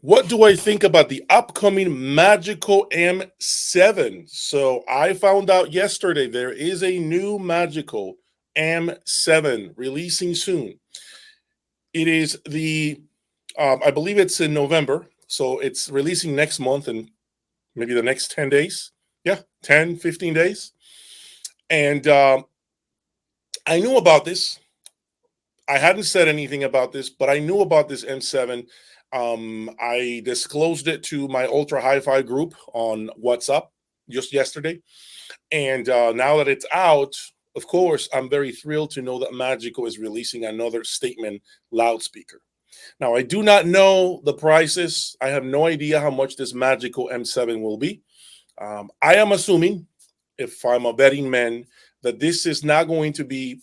What do I think about the upcoming Magico M7? So I found out yesterday there is a new Magico M7 releasing soon. It is I believe it's in November. So it's releasing next month and maybe the next 10 days. Yeah, 10, 15 days. And I knew about this. I hadn't said anything about this, but I knew about this M7. I disclosed it to my Ultra Hi-Fi group on WhatsApp just yesterday, and now that it's out, of course, I'm very thrilled to know that Magico is releasing another statement loudspeaker. Now, I do not know the prices. I have no idea how much this Magico M7 will be. I am assuming, if I'm a betting man, that this is not going to be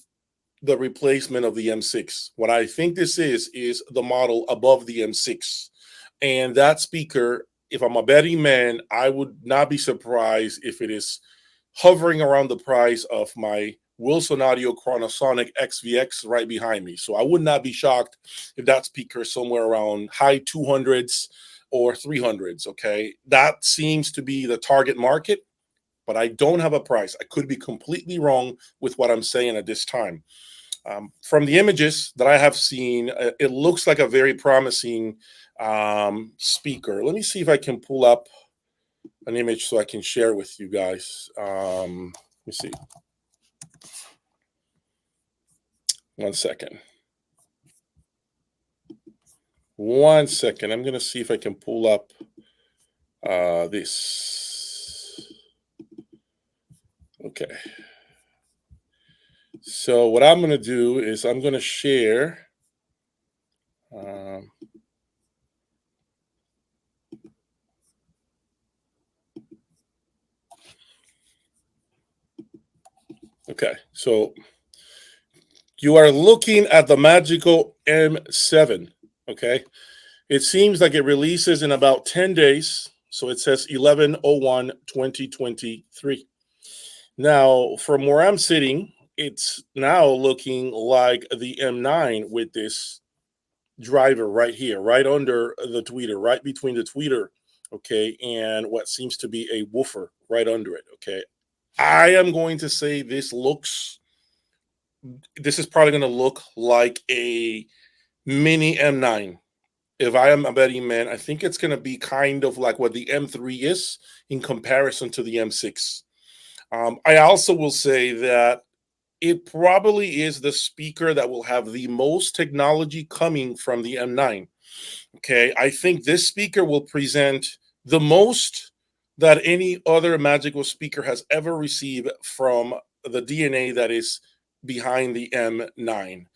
the replacement of the M6. What I think this is the model above the M6. And that speaker, if I'm a betting man, I would not be surprised if it is hovering around the price of my Wilson Audio Chronosonic XVX right behind me. So I would not be shocked if that speaker is somewhere around high 200s or 300s. Okay. That seems to be the target market, but I don't have a price. I could be completely wrong with what I'm saying at this time. From the images that I have seen, it looks like a very promising speaker. Let me see if I can pull up an image so I can share with you guys. Let me see. One second. One second. I'm going to see if I can pull up this. Okay. So what I'm going to do is I'm going to share. Okay, so you are looking at the Magico M7. Okay, it seems like it releases in about 10 days. So it says 11/01/2023. Now, from where I'm sitting, it's now looking like the M9 with this driver right here, right under the tweeter, right between the tweeter, okay, and what seems to be a woofer right under it, okay. I am going to say this is probably going to look like a mini M9. If I am a betting man, I think it's going to be kind of like what the M3 is in comparison to the M6. I also will say that it probably is the speaker that will have the most technology coming from the M9. Okay, I think this speaker will present the most that any other Magical speaker has ever received from the DNA that is behind the M9.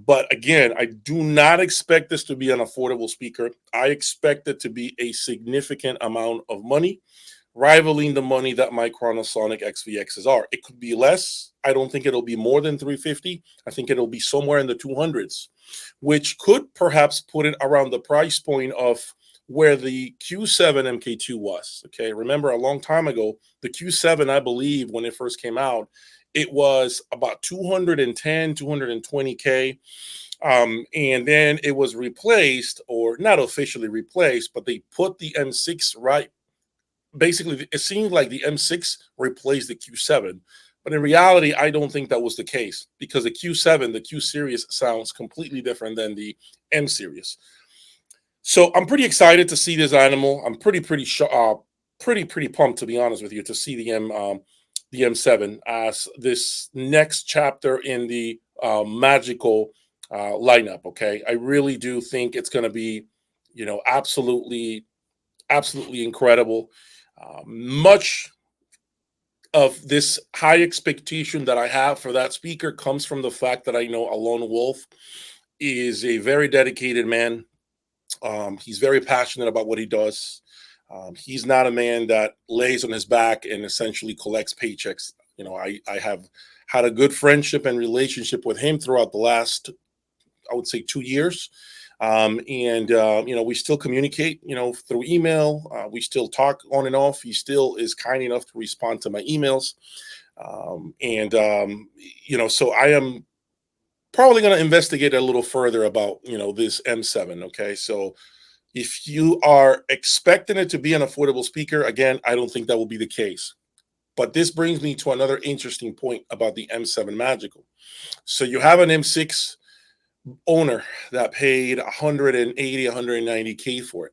But again, I do not expect this to be an affordable speaker. I expect it to be a significant amount of money, rivaling the money that my Chronosonic XVXs are. It could be less. I don't think it'll be more than 350. I think it'll be somewhere in the 200s, which could perhaps put it around the price point of where the Q7 MK2 was. Okay, remember a long time ago, the Q7, I believe, when it first came out, it was about 210, 220K. And then it was replaced, or not officially replaced, but they put the M6 right. Basically, it seemed like the M6 replaced the Q7. But in reality, I don't think that was the case, because the Q7, the Q series, sounds completely different than the M series. So I'm pretty excited to see this animal. I'm pretty pumped, to be honest with you, to see the M7 as this next chapter in the magical lineup. Okay, I really do think it's going to be, absolutely incredible. Much of this high expectation that I have for that speaker comes from the fact that I know Alon Wolf is a very dedicated man. He's very passionate about what he does. He's not a man that lays on his back and essentially collects paychecks. I have had a good friendship and relationship with him throughout the last, I would say, 2 years. And we still communicate, through email. We still talk on and off. He still is kind enough to respond to my emails. So I am probably going to investigate a little further about, this M7. Okay. So If you are expecting it to be an affordable speaker, again, I don't think that will be the case. But this brings me to another interesting point about the M7 Magical. So you have an M6 owner that paid 180, 190K for it.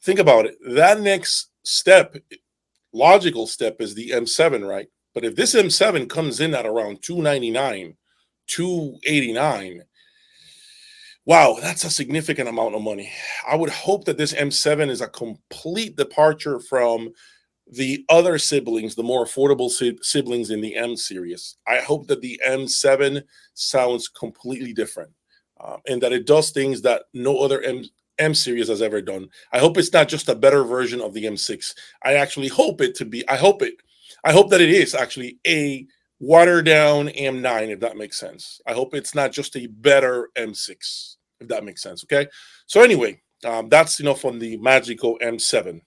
Think about it. That next step, logical step, is the M7, right? But if this M7 comes in at around 299, 289, wow, that's a significant amount of money. I would hope that this M7 is a complete departure from the other siblings, the more affordable siblings in the M series. I hope that the M7 sounds completely different, and that it does things that no other M series has ever done. I hope it's not just a better version of the M6. I actually hope it to be. I hope that it is actually a watered down M9, if that makes sense. I hope it's not just a better M6, if that makes sense. Okay. So anyway, that's enough on the Magico M7.